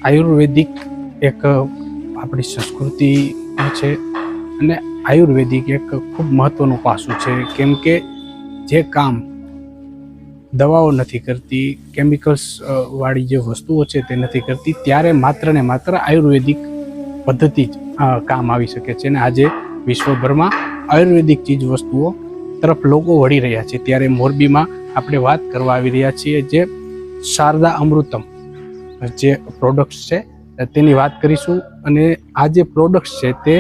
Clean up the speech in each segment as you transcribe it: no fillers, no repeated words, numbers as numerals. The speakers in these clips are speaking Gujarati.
આયુર્વેદિક એક આપણી સંસ્કૃતિ છે અને આયુર્વેદિક એક ખૂબ મહત્વનું પાસું છે, કેમ કે જે કામ દવાઓ નથી કરતી, કેમિકલ્સ વાળી જે વસ્તુઓ છે તે નથી કરતી, ત્યારે માત્ર ને માત્ર આયુર્વેદિક પદ્ધતિ જ કામ આવી શકે છે. અને આજે વિશ્વભરમાં આયુર્વેદિક ચીજ વસ્તુઓ તરફ લોકો વળી રહ્યા છે. ત્યારે મોરબીમાં આપણે વાત કરવા આવી રહ્યા છીએ જે શારદા અમૃતમ જે પ્રોડક્ટ્સ છે તેની વાત કરીશું. અને આ જે પ્રોડક્ટ્સ છે તે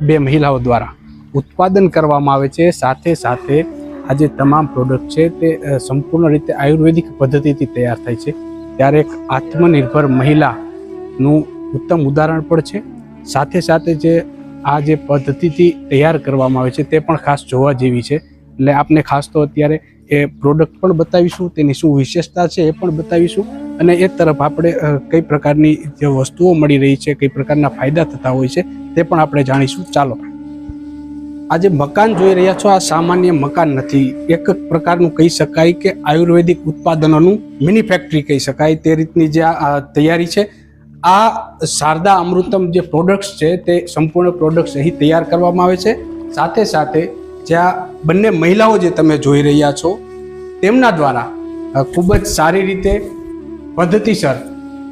2 મહિલાઓ દ્વારા ઉત્પાદન કરવામાં આવે છે. સાથે સાથે આ જે તમામ પ્રોડક્ટ છે તે સંપૂર્ણ રીતે આયુર્વેદિક પદ્ધતિથી તૈયાર થાય છે. ત્યારે એક આત્મનિર્ભર મહિલાનું ઉત્તમ ઉદાહરણ પણ છે. સાથે સાથે જે આ જે પદ્ધતિથી તૈયાર કરવામાં આવે છે તે પણ ખાસ જોવા જેવી છે. એટલે આપને ખાસ તો અત્યારે એ પ્રોડક્ટ પણ બતાવીશું, તેની શું વિશેષતા છે એ પણ બતાવીશું, અને એ તરફ આપણે કઈ પ્રકારની જે વસ્તુઓ મળી રહી છે, કઈ પ્રકારના ફાયદા થતા હોય છે તે પણ આપણે જાણીશું. ચાલો, આ જે મકાન જોઈ રહ્યા છો આ સામાન્ય મકાન નથી. એક પ્રકારનું કહી શકાય કે આયુર્વેદિક ઉત્પાદનોનું મિની ફેક્ટરી કહી શકાય તે રીતની જે આ તૈયારી છે. આ શારદા અમૃતમ જે પ્રોડક્ટ્સ છે તે સંપૂર્ણ પ્રોડક્ટ્સ અહીં તૈયાર કરવામાં આવે છે. સાથે સાથે જ્યાં બંને મહિલાઓ જે તમે જોઈ રહ્યા છો તેમના દ્વારા ખૂબ જ સારી રીતે પદ્ધતિસર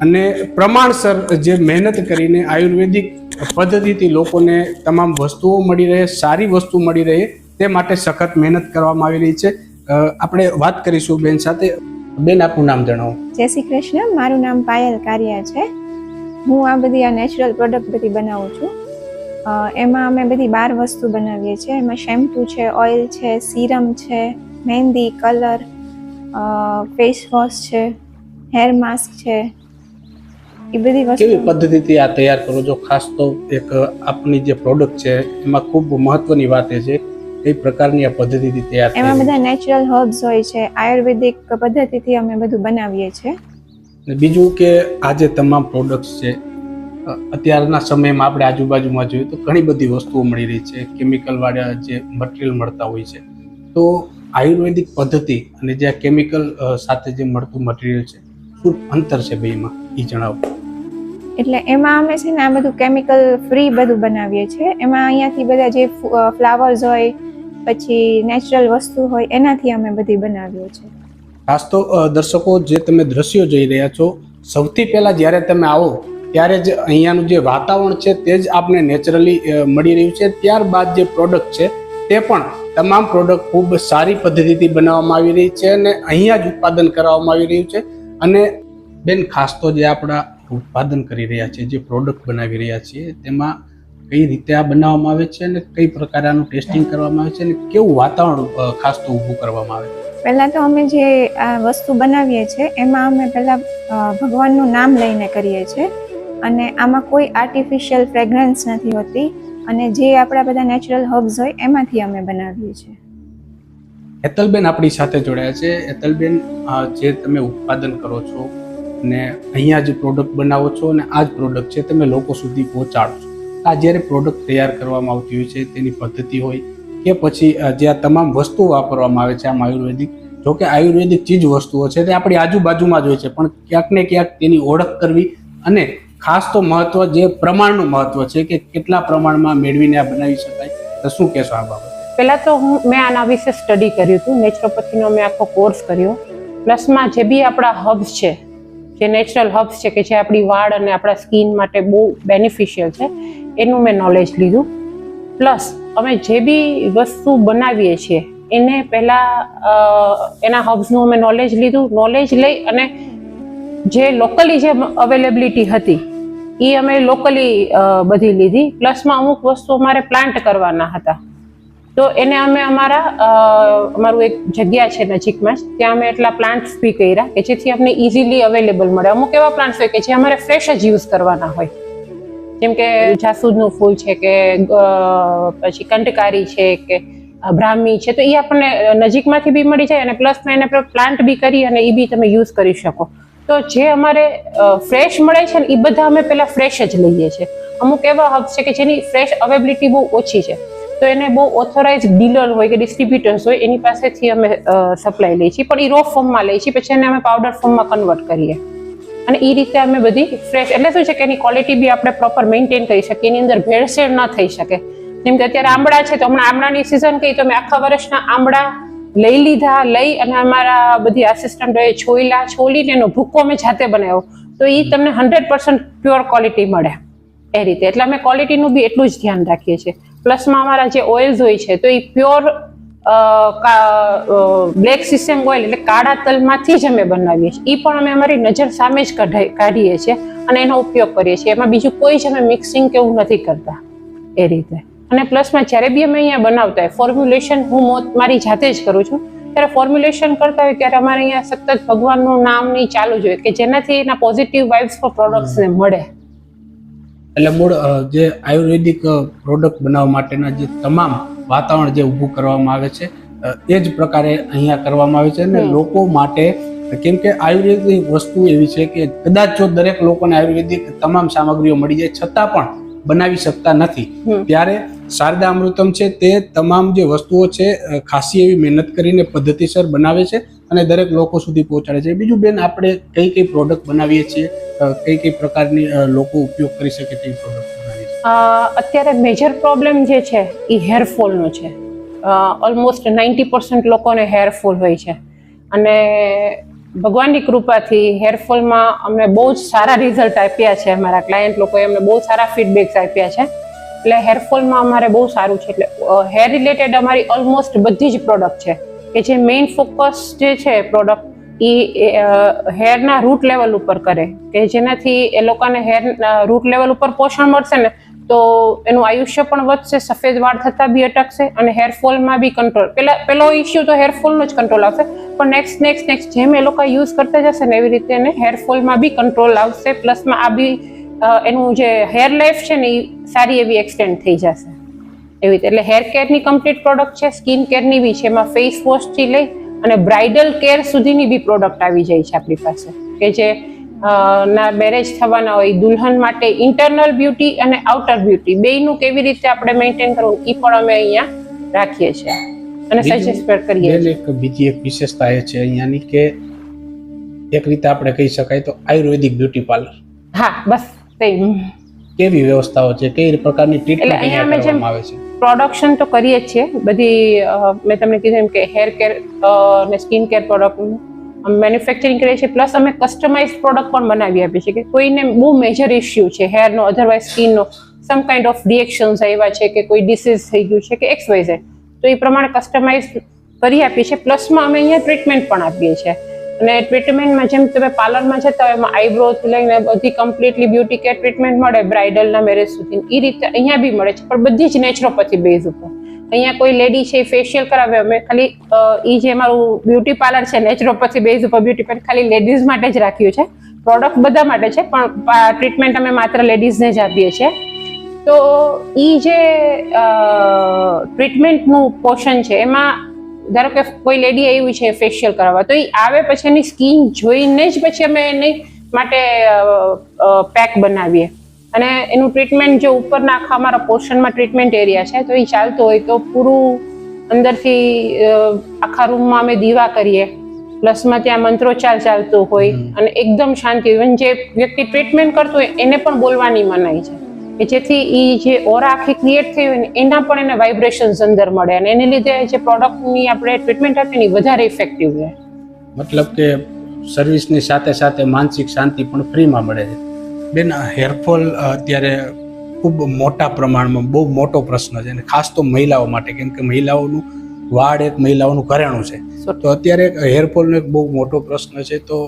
અને પ્રમાણસર જે મહેનત કરીને આયુર્વેદિક પદ્ધતિથી લોકોને તમામ વસ્તુઓ મળી રહે, સારી વસ્તુ મળી રહે તે માટે સખત મહેનત કરવામાં આવી રહી છે. આપણે વાત કરીશું બેન સાથે. બેન, આપનું નામ જણાવો. જય શ્રી કૃષ્ણ. મારું નામ પાયલ કારિયા છે. હું આ બધી નેચરલ પ્રોડક્ટ બધી બનાવું છું. એમાં અમે બધી 12 વસ્તુ બનાવીએ છીએ. એમાં શેમ્પૂ છે, ઓઇલ છે, સીરમ છે, મહેંદી, કલર, ફેસ વોશ છે, હેર માસ્ક છે. એ બધી વસ્તુ કેવી પદ્ધતિથી આ તૈયાર કરો છો? ખાસ તો એક આપની જે પ્રોડક્ટ છે એમાં ખૂબ મહત્વની વાત એ છે કઈ પ્રકારની આ પદ્ધતિથી તૈયાર થાય. એમાં બધા નેચરલ હર્બ્સ હોય છે. આયુર્વેદિક પદ્ધતિથી અમે બધું બનાવીએ છીએ. બીજું કે આ જે તમામ પ્રોડક્ટ્સ છે અત્યારના સમયમાં આપણે આજુબાજુમાં જોઈએ તો ઘણી બધી વસ્તુઓ મળી રહી છે, કેમિકલ વાળા જે મટીરિયલ મળતા હોય છે. તો આયુર્વેદિક પદ્ધતિ અને જે આ કેમિકલ સાથે જે મળતું મટીરિયલ છે, શું અંતર છે બેમાં એ જણાવો. એટલે એમાં અમે છે ને આ બધું કેમિકલ ફ્રી બધું બનાવીએ છીએ. એમાં અહીંયાથી બધા જે ફ્લાવર્સ હોય, પછી નેચરલ વસ્તુ હોય, એનાથી અમે બધી બનાવીએ છીએ. ખાસ તો દર્શકો, જે તમે દ્રશ્યો જોઈ રહ્યા છો, સૌથી પહેલા જ્યારે તમે આવો ત્યારે જ અહીંયાનું જે વાતાવરણ છે તે જ આપને નેચરલી મળી રહ્યું છે. ત્યારબાદ જે પ્રોડક્ટ છે તે પણ તમામ પ્રોડક્ટ ખૂબ સારી પદ્ધતિથી બનાવવામાં આવી રહી છે અને અહીંયા જ ઉત્પાદન કરવામાં આવી રહ્યું છે. અને બેન, ખાસ તો જે આપણા ઉત્પાદન કરી રહ્યા છે, જે પ્રોડક્ટ બનાવી રહ્યા છીએ, તેમાં કઈ રીતે આ બનાવવામાં આવે છે અને કઈ પ્રકારનું ટેસ્ટિંગ કરવામાં આવે છે અને કેવું વાતાવરણ ખાસ તો ઊભું કરવામાં આવે છે? પહેલાં તો અમે જે આ વસ્તુ બનાવીએ છીએ એમાં અમે પહેલાં ભગવાનનું નામ લઈને કરીએ છીએ. અને આમાં કોઈ આર્ટિફિશિયલ ફ્રેગ્રન્સ નથી હોતી. અને જે આપણા બધા નેચરલ હર્બ્સ હોય એમાંથી અમે બનાવીએ છીએ. હેતલબેન આપણી સાથે જોડાયા છે. હેતલબેન, જે તમે ઉત્પાદન કરો છો અને અહીંયા જે પ્રોડક્ટ બનાવો છો અને આ જ પ્રોડક્ટ છે તમે લોકો સુધી પહોંચાડો છો, આ જ્યારે પ્રોડક્ટ તૈયાર કરવામાં આવતી હોય છે તેની પદ્ધતિ હોય કે પછી જે આ તમામ વસ્તુઓ વાપરવામાં આવે છે આમ આયુર્વેદિક, જો કે આયુર્વેદિક ચીજ વસ્તુઓ છે તે આપણી આજુબાજુમાં જ હોય છે, પણ ક્યાંક ને ક્યાંક તેની ઓળખ કરવી અને ખાસ તો મહત્વ જે પ્રમાણનું મહત્વ છે કે કેટલા પ્રમાણમાં મેળવીને આ બનાવી શકાય, તો શું કહેશો આ બાબતે? પહેલાં તો મેં આના વિશે સ્ટડી કર્યું હતું. નેચરોપેથીનો મેં આખો કોર્સ કર્યો. પ્લસમાં જે બી આપણા હર્બ્સ છે, જે નેચરલ હર્બ્સ છે કે જે આપણી વાળ અને આપણા સ્કિન માટે બહુ બેનિફિશિયલ છે, એનું મેં નોલેજ લીધું. પ્લસ અમે જે બી વસ્તુ બનાવીએ છીએ એને પહેલાં એના હર્બ્સનું અમે નોલેજ લીધું. નોલેજ લઈ અને જે લોકલી જે અવેલેબિલિટી હતી એ અમે લોકલી બધી લીધી. પ્લસમાં અમુક વસ્તુ અમારે પ્લાન્ટ કરવાના હતા, તો એને અમે અમારું એક જગ્યા છે નજીકમાં જ, ત્યાં અમે એટલા પ્લાન્ટ્સ બી કર્યા કે જેથી અમને ઇઝીલી અવેલેબલ મળે. અમુક એવા પ્લાન્ટ્સ હોય કે જે અમારે ફ્રેશ જ યુઝ કરવાના હોય, જેમ કે જાસૂદનું ફૂલ છે કે પછી કંટકારી છે કે બ્રાહ્મી છે, તો એ આપણને નજીકમાંથી બી મળી જાય અને પ્લસમાં એને પ્લાન્ટ બી કરી અને એ બી તમે યુઝ કરી શકો. તો જે અમારે ફ્રેશ મળે છે ને એ બધા અમે પહેલાં ફ્રેશ જ લઈએ છીએ. અમુક એવા હર્બ્સ છે કે જેની ફ્રેશ અવેબિલિટી બહુ ઓછી છે, તો એને બહુ ઓથોરાઇઝ ડીલર હોય કે ડિસ્ટ્રીબ્યુટર્સ હોય એની પાસેથી અમે સપ્લાય લઈએ છીએ, પણ એ રો ફોર્મમાં લઈએ છીએ, પછી એને અમે પાવડર ફોર્મમાં કન્વર્ટ કરીએ. અને એ રીતે અમે બધી ફ્રેશ, એટલે શું છે કે એની ક્વોલિટી બી આપણે પ્રોપર મેન્ટેન કરી શકીએ, એની અંદર ભેળસેળ ન થઈ શકે. જેમ કે અત્યારે આંબળા છે તો હમણાં આંબળાની સિઝન કહી તો અમે આખા વર્ષના આંબળા લઈ અને અમારા બધી આસિસ્ટન્ટોએ છોલીને એનો ભૂકો અમે જાતે બનાવ્યો, તો એ તમને 100% પ્યોર ક્વોલિટી મળે એ રીતે. એટલે અમે ક્વોલિટીનું બી એટલું જ ધ્યાન રાખીએ છીએ. પ્લસમાં અમારા જે ઓઇલ્સ હોય છે તો એ પ્યોર બ્લેક સિસમ ઓઇલ એટલે કાળા તલમાંથી જ અમે બનાવીએ છીએ. એ પણ અમે અમારી નજર સામે જ કાઢીએ છીએ અને એનો ઉપયોગ કરીએ છીએ. એમાં બીજું કોઈ જ અમે મિક્સિંગ કે એવું નથી કરતા એ રીતે. અને પ્લસમાં જ્યારે બી અમે અહીંયા બનાવતા હોય ફોર્મ્યુલેશન હું મારી જાતે જ કરું છું, ત્યારે ફોર્મ્યુલેશન કરતા હોય ત્યારે અમારે અહીંયા સતત ભગવાનનું નામ નહીં ચાલુ જ હોય કે જેનાથી એના પોઝિટિવ વાઇબ્સ પર પ્રોડક્ટ્સને મળે. એટલે મૂળ જે આયુર્વેદિક પ્રોડક્ટ બનાવવા માટેના જે તમામ વાતાવરણ જે ઊભું કરવામાં આવે છે એ જ પ્રકારે અહીંયા કરવામાં આવે છે. અને લોકો માટે, કેમ કે આયુર્વેદિક વસ્તુ એવી છે કે કદાચ જો દરેક લોકોને આયુર્વેદિક તમામ સામગ્રીઓ મળી જાય છતાં પણ બનાવી શકતા નથી, ત્યારે શારદા અમૃતમ છે તે તમામ જે વસ્તુઓ છે ખાસી એવી મહેનત કરીને પદ્ધતિસર બનાવે છે અને દરેક લોકો સુધી પહોંચાડે છે. બીજું બેન, આપણે કઈ પ્રોડક્ટ બનાવીએ છીએ, કઈ પ્રકારની લોકો ઉપયોગ કરી શકે તેવી પ્રોડક્ટ બનાવીએ છીએ? અત્યારે મેજર પ્રોબ્લેમ જે છે એ હેરફોલનો છે. ઓલમોસ્ટ 90% લોકોને હેરફોલ હોય છે અને ભગવાનની કૃપાથી હેરફોલમાં અમને બહુ જ સારા રિઝલ્ટ આપ્યા છે. અમારા ક્લાયન્ટ લોકોએ અમને બહુ સારા ફીડબેક્સ આપ્યા છે. એટલે હેરફોલમાં અમારે બહુ સારું છે. એટલે હેર રિલેટેડ અમારી ઓલમોસ્ટ બધી જ પ્રોડક્ટ છે કે જે મેઇન ફોકસ જે છે પ્રોડક્ટ એ હેરના રૂટ લેવલ ઉપર કરે, કે જેનાથી એ લોકોને હેર રૂટ લેવલ ઉપર પોષણ મળશે ને તો એનું આયુષ્ય પણ વધશે, સફેદ વાળ થતા બી અટકશે અને હેરફોલમાં બી કંટ્રોલ. પેલો ઇશ્યુ તો હેરફોલનો જ કંટ્રોલ આવશે, પણ નેક્સ્ટ જેમ એ લોકો યુઝ કરતા જશે ને એવી રીતે એને હેરફોલમાં બી કંટ્રોલ આવશે. પ્લસમાં આ બી એનું જે હેર લાઈફ છે ને એ સારી એવી એક્સટેન્ડ થઈ જશે એવી રીતે. એટલે હેર કેરની કમ્પ્લીટ પ્રોડક્ટ છે, સ્કિન કેરની બી છે. એમાં ફેસ વોશથી લઈ અને બ્રાઇડલ કેર સુધીની બી પ્રોડક્ટ આવી જાય છે આપણી પાસે, કે જે ના મેરેજ થવાના હોય દુલ્હન માટે ઇન્ટરનલ બ્યુટી અને આઉટર બ્યુટી બેયનું કેવી રીતે આપણે મેન્ટેન કરવું એ પણ અમે અહીંયા રાખીએ છીએ અને સજેસ્ટ કરીએ છીએ. બીજી એક વિશેષતા એ છે અહીંયાની કે એક રીતે આપણે કહી શકાય તો આયુર્વેદિક બ્યુટી પાર્લર. હા, બસ કેવી વ્યવસ્થાઓ છે, કઈ પ્રકારની ટ્રીટમેન્ટ અહીંયા કરવામાં આવે છે? પ્રોડક્શન તો કરીએ જ છીએ બધી. મેં તમને કીધું એમ કે હેર કેર અને સ્કિન કેર પ્રોડક્ટ મેન્યુફેક્ચરિંગ કરીએ છીએ. પ્લસ અમે કસ્ટમાઇઝ પ્રોડક્ટ પણ બનાવી આપીએ છીએ કે કોઈને બહુ મેજર ઇશ્યુ છે હેરનો, અધરવાઇઝ સ્કિનનો, સમ કાઇન્ડ ઓફ રિએક્શન્સ આવ્યા છે કે કોઈ ડિસીઝ થઈ ગયું છે કે XYZ, તો એ પ્રમાણે કસ્ટમાઇઝ કરી આપીએ છીએ. પ્લસમાં અમે અહીંયા ટ્રીટમેન્ટ પણ આપીએ છીએ. અને ટ્રીટમેન્ટમાં જેમ તમે પાર્લરમાં જતા હોય એમાં આઈબ્રોથી લઈને બધી કમ્પ્લીટલી બ્યુટી કેર ટ્રીટમેન્ટ મળે બ્રાઇડલના મેરેજ સુધી, એ રીતે અહીંયા બી મળે છે, પણ બધી જ નેચરોપેથી બેઝ ઉપર. અહીંયા કોઈ લેડી છે એ ફેશિયલ કરાવે, અમે ખાલી એ જે અમારું બ્યુટી પાર્લર છે નેચરોપેથી બેઝ ઉપર બ્યુટી પાર્લર ખાલી લેડીઝ માટે જ રાખ્યું છે. પ્રોડક્ટ બધા માટે છે પણ ટ્રીટમેન્ટ અમે માત્ર લેડીઝને જ આપીએ છીએ. તો એ જે ટ્રીટમેન્ટનું પોર્શન છે એમાં ધારો કે કોઈ લેડી આવી છે ફેશિયલ કરાવવા, તો એ આવે પછી એની સ્કિન જોઈને જ પછી અમે એની માટે પેક બનાવીએ અને એનું ટ્રીટમેન્ટ જે ઉપરના આખા અમારા પોર્શનમાં ટ્રીટમેન્ટ એરિયા છે તો એ ચાલતો હોય તો પૂરું અંદરથી આખા રૂમમાં અમે દીવા કરીએ, પ્લસમાં ત્યાં મંત્રોચ્ચાર ચાલતો હોય અને એકદમ શાંતિ. ઇવન જે વ્યક્તિ ટ્રીટમેન્ટ કરતો હોય એને પણ બોલવાની મનાઈ છે કે જેથી એ જે ઓરા આખી ક્રિએટ થઈ હોય ને એના પણ એને વાઇબ્રેશન્સ અંદર મળે અને એને લીધે જે પ્રોડક્ટની આપણે ટ્રીટમેન્ટ આપીએ ને વધારે ઇફેક્ટિવ રહે. મતલબ કે સર્વિસની સાથે સાથે માનસિક શાંતિ પણ ફ્રીમાં મળે છે. બેન, હેરફોલ અત્યારે ખૂબ મોટા પ્રમાણમાં બહુ મોટો પ્રશ્ન છે અને ખાસ તો મહિલાઓ માટે, કેમ કે મહિલાઓનું વાળ એક મહિલાઓનું ઘરેણું છે, તો અત્યારે હેરફોલનો એક બહુ મોટો પ્રશ્ન છે. તો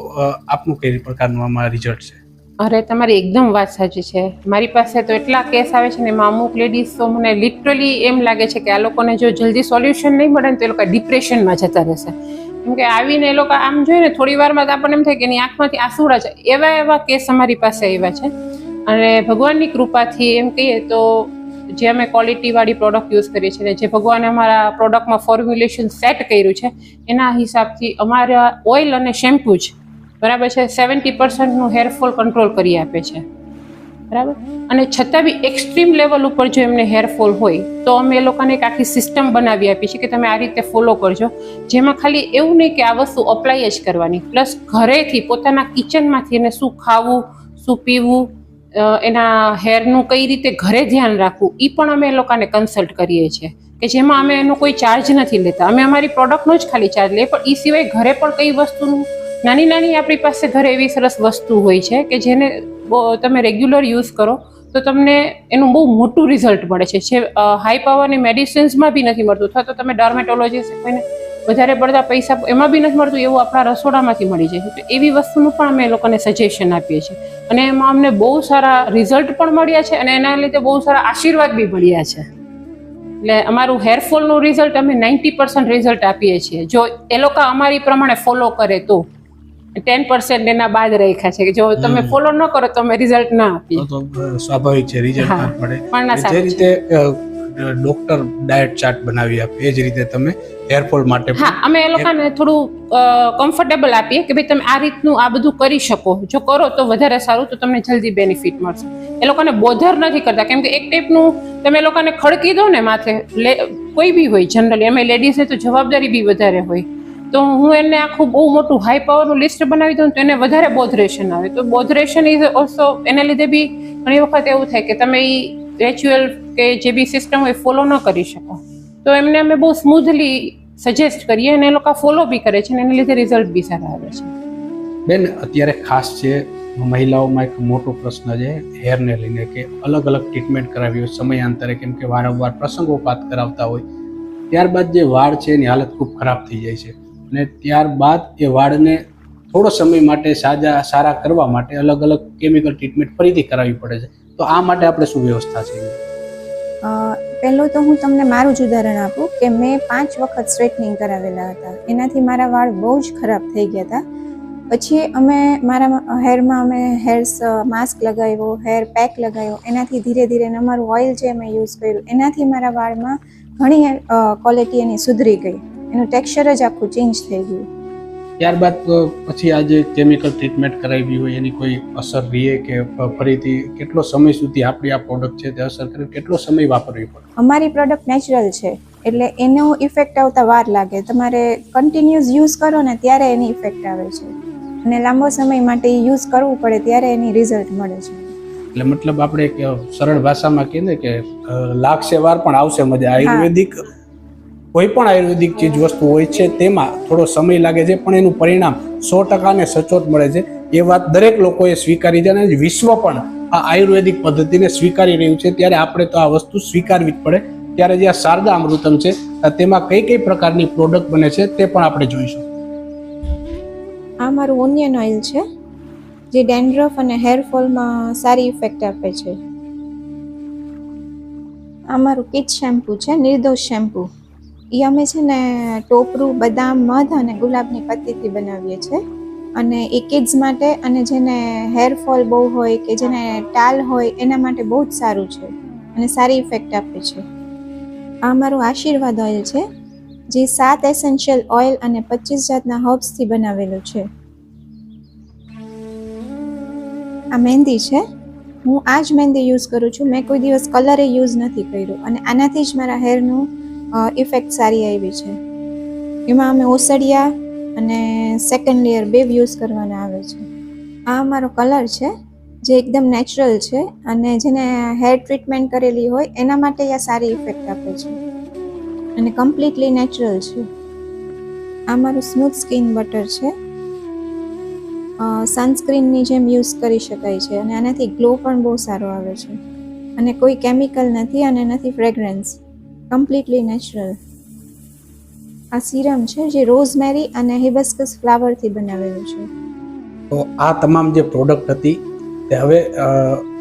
આપનું કઈ પ્રકારનું આમાં રિઝલ્ટ છે? અરે તમારી એકદમ વાત સાચી છે. મારી પાસે તો એટલા કેસ આવે છે ને એમાં અમુક લેડીઝ તો મને લિટરલી એમ લાગે છે કે આ લોકોને જો જલ્દી સોલ્યુશન નહીં મળે ને તો એ લોકો ડિપ્રેશનમાં જતા રહેશે. કેમ કે આવીને એ લોકો આમ જોઈએ ને થોડી વારમાં તો આપણને એમ થાય કે એની આંખમાંથી આંસુડા છે. એવા કેસ અમારી પાસે આવ્યા છે અને ભગવાનની કૃપાથી એમ કહીએ તો જે અમે ક્વોલિટીવાળી પ્રોડક્ટ યુઝ કરીએ છીએ, જે ભગવાને અમારા પ્રોડક્ટમાં ફોર્મ્યુલેશન સેટ કર્યું છે એના હિસાબથી અમારા ઓઇલ અને શેમ્પુ જ બરાબર છે 70% હેરફોલ કંટ્રોલ કરી આપે છે. બરાબર. અને છતાં બી એક્સ્ટ્રીમ લેવલ ઉપર જો એમને હેરફોલ હોય તો અમે એ લોકોને એક આખી સિસ્ટમ બનાવી આપી છે કે તમે આ રીતે ફોલો કરજો, જેમાં ખાલી એવું નહીં કે આ વસ્તુ અપ્લાય જ કરવાની, પ્લસ ઘરેથી પોતાના કિચનમાંથી એને શું ખાવું, શું પીવું, એના હેરનું કઈ રીતે ઘરે ધ્યાન રાખવું, એ પણ અમે એ લોકોને કન્સલ્ટ કરીએ છીએ, કે જેમાં અમે એનો કોઈ ચાર્જ નથી લેતા. અમે અમારી પ્રોડક્ટનો જ ખાલી ચાર્જ લઈએ, પણ એ સિવાય ઘરે પણ કઈ વસ્તુનું નાની નાની આપણી પાસે ઘરે એવી સરસ વસ્તુ હોય છે કે જેને તમે રેગ્યુલર યુઝ કરો તો તમને એનું બહુ મોટું રિઝલ્ટ મળે છે, જે હાઈ પાવરની મેડિસિન્સમાં બી નથી મળતું, અથવા તો તમે ડર્મેટોલોજીસ્ટ કોઈને વધારે પડતા પૈસા એમાં બી નથી મળતું, એવું આપણા રસોડામાંથી મળી જાય છે. તો એવી વસ્તુનું પણ અમે એ લોકોને સજેશન આપીએ છીએ, અને એમાં અમને બહુ સારા રિઝલ્ટ પણ મળ્યા છે, અને એના લીધે બહુ સારા આશીર્વાદ બી મળ્યા છે. એટલે અમારું હેરફોલનું રિઝલ્ટ અમે 90% રિઝલ્ટ આપીએ છીએ, જો એ લોકો અમારી પ્રમાણે ફોલો કરે તો. 10% એના બાદ રાખ્યા છે કે જો તમે ફોલો ન કરો તો અમે રિઝલ્ટ ના આપીએ. તો સ્વાભાવિક છે, રિઝલ્ટ ના મળે. પણ ના જે સારું છે. રીતે ડોક્ટર ડાયટ ચાર્ટ બનાવી આપે એ જ રીતે તમે હેરફોલ માટે હા, અમે એ લોકોને થોડું કમ્ફર્ટેબલ આપીએ કે ભાઈ તમે આ રીતનું આ બધું કરી શકો, જો કરો તો વધારે સારું, તો તમને જલ્દી બેનિફિટ મળશે. એ લોકોને બોધર નથી કરતા, કેમ કે એક ટાઈપનું તમે એ લોકોને ખડકી દો ને માથે, કોઈ બી હોય જનરલી, અમે લેડીઝને તો જવાબદારી બી વધારે હોય, તો હું એને આખું બહુ મોટું હાઈ પાવરનું લિસ્ટ બનાવી દઉં તો એને વધારે બોધરેશન આવે. તો બોધરેશન ઇઝ ઓલ્સો એના લીધે બી ઘણી વખત એવું થાય કે તમે એ રેચ્યુઅલ કે જે બી સિસ્ટમ હોય ફોલો ન કરી શકો, તો એમને અમે બહુ સ્મૂથલી સજેસ્ટ કરીએ અને એ લોકો ફોલો બી કરે છે, અને એના લીધે રિઝલ્ટ બી સારા આવે છે. બેન, અત્યારે ખાસ છે મહિલાઓમાં એક મોટો પ્રશ્ન છે હેરને લઈને, કે અલગ અલગ ટ્રીટમેન્ટ કરાવી હોય સમયાંતરે, કેમ કે વારંવાર પ્રસંગોપાત કરાવતા હોય, ત્યારબાદ જે વાળ છે એની હાલત ખૂબ ખરાબ થઈ જાય છે, અને ત્યારબાદ એ વાળને થોડો સમય માટે સારા કરવા માટે અલગ અલગ કેમિકલ ટ્રીટમેન્ટ ફરીથી કરાવવી પડે છે. તો આ માટે આપણે શું વ્યવસ્થા છે? પહેલું તો હું તમને મારું જ ઉદાહરણ આપું કે મેં 5 વખત સ્ટ્રેટનિંગ કરાવેલા હતા, એનાથી મારા વાળ બહુ જ ખરાબ થઈ ગયા હતા. પછી અમે મારા હેરમાં અમે હેર્સ માસ્ક લગાવ્યો, હેર પેક લગાવ્યો, એનાથી ધીરે ધીરે અમારું ઓઇલ જે અમે યુઝ કર્યું એનાથી મારા વાળમાં ઘણી ક્વોલિટી એની સુધરી ગઈ, એનું ટેક્સચર જ આખું ચેન્જ થઈ ગયું. ત્યારબાદ પછી આ જે કેમિકલ ટ્રીટમેન્ટ કરાવી હોય એની કોઈ અસર રહે કે ફરીથી કેટલો સમય સુધી આપણી આ પ્રોડક્ટ છે તે અસર કરે, કેટલો સમય વાપરવી પડે? અમારી પ્રોડક્ટ નેચરલ છે એટલે એનો ઇફેક્ટ આવતા વાર લાગે, તમારે કન્ટિન્યુઅસ યુઝ કરો ને ત્યારે એની ઇફેક્ટ આવે છે, અને લાંબો સમય માટે યુઝ કરવું પડે ત્યારે એની રિઝલ્ટ મળે છે. એટલે મતલબ આપણે એક સરળ ભાષામાં કહીએ કે લાગશે વાર પણ આવશે મજા. આયુર્વેદિક કોઈ પણ આયુર્વેદિક ચીજ વસ્તુ હોય છે તેમાં થોડો સમય લાગે છે, પણ એનું પરિણામ 100% ને સચોટ મળે છે. એ વાત દરેક લોકોએ સ્વીકારી છે, અને વિશ્વ પણ આ આયુર્વેદિક પદ્ધતિને સ્વીકારી રહ્યું છે. ત્યારે આપણે તો આ વસ્તુ સ્વીકારવી જ પડે. ત્યારે જે આ શારદા અમૃતમ છે તેમાં કઈ કઈ પ્રકારની પ્રોડક્ટ બને છે તે પણ આપણે જોઈશું. આ મારું ઓનિયન ઓઇલ છે જે ડેન્ડ્રફ અને હેરફોલમાં સારી ઇફેક્ટ આપે છે. આ મારું કિડ્સ શેમ્પૂ છે, નિર્દોષ શેમ્પૂ. એ અમે છે ને ટોપરું, બદામ, મધ અને ગુલાબની પત્તીથી બનાવીએ છીએ, અને એ કિડ્સ માટે અને જેને હેરફોલ બહુ હોય કે જેને ટાલ હોય એના માટે બહુ જ સારું છે અને સારી ઇફેક્ટ આપે છે. આ મારું આશીર્વાદ ઓઇલ છે જે 7 એસેન્શિયલ ઓઇલ અને 25 જાતના હર્બ્સથી બનાવેલું છે. આ મહેંદી છે, હું આ જ મહેંદી યુઝ કરું છું, મેં કોઈ દિવસ કલરે યુઝ નથી કર્યું, અને આનાથી જ મારા હેરનું ઇફેક્ટ સારી આવી છે. એમાં અમે ઓસડિયા અને સેકન્ડ લેયર બે યુઝ કરવાના આવે છે. આ અમારો કલર છે જે એકદમ નેચરલ છે, અને જેને હેર ટ્રીટમેન્ટ કરેલી હોય એના માટે આ સારી ઇફેક્ટ આપે છે, અને કમ્પ્લીટલી નેચરલ છે. આ મારું સ્મૂથ સ્કિન બટર છે, સનસ્ક્રીનની જેમ યુઝ કરી શકાય છે, અને આનાથી ગ્લો પણ બહુ સારો આવે છે, અને કોઈ કેમિકલ નથી અને નથી ફ્રેગ્રન્સ, કમ્પ્લીટલી નેચરલ. આ સિરમ છે જે રોઝમેરી અને હિબિસ્કસ ફ્લાવરથી બનાવેલું છે. તો આ તમામ જે પ્રોડક્ટ હતી તે હવે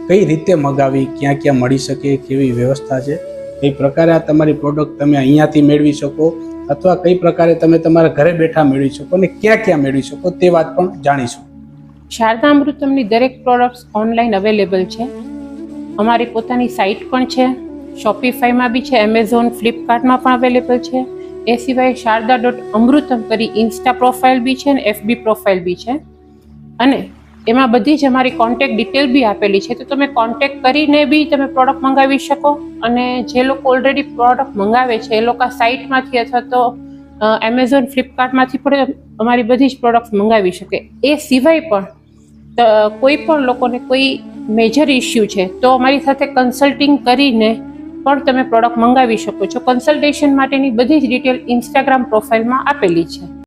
કઈ રીતે મગાવી, ક્યાં ક્યાં મળી શકે, કેવી વ્યવસ્થા છે, કઈ પ્રકારે આ તમારી પ્રોડક્ટ તમે અહીંયાથી મેળવી શકો, અથવા કઈ પ્રકારે તમે તમારા ઘરે બેઠા મેળવી શકો અને ક્યાં ક્યાં મેળવી શકો તે વાત પણ જાણીશું. શારદા અમૃતમની દરેક પ્રોડક્ટ્સ ઓનલાઈન અવેલેબલ છે. અમારી પોતાની સાઇટ પણ છે, શોપિફાઈમાં બી છે, એમેઝોન, ફ્લિપકાર્ટમાં પણ અવેલેબલ છે. એ સિવાય શારદા .અમૃતમ કરી ઇન્સ્ટા પ્રોફાઇલ બી છે અને FB પ્રોફાઇલ બી છે. અને એમાં બધી જ અમારી કોન્ટેક્ટ ડિટેલ બી આપેલી છે, તો તમે કોન્ટેક્ટ કરીને બી તમે પ્રોડક્ટ મંગાવી શકો. અને જે લોકો ઓલરેડી પ્રોડક્ટ મંગાવે છે એ લોકો સાઇટમાંથી અથવા તો એમેઝોન, ફ્લિપકાર્ટમાંથી પણ અમારી બધી જ પ્રોડક્ટ્સ મંગાવી શકે. એ સિવાય પણ કોઈ પણ લોકોને કોઈ મેજર ઇસ્યુ છે તો અમારી સાથે કન્સલ્ટિંગ કરીને પણ તમે પ્રોડક્ટ મંગાવી શકો છો. કન્સલ્ટેશન માટેની બધી જ ડિટેલ ઇન્સ્ટાગ્રામ પ્રોફાઇલમાં આપેલી છે.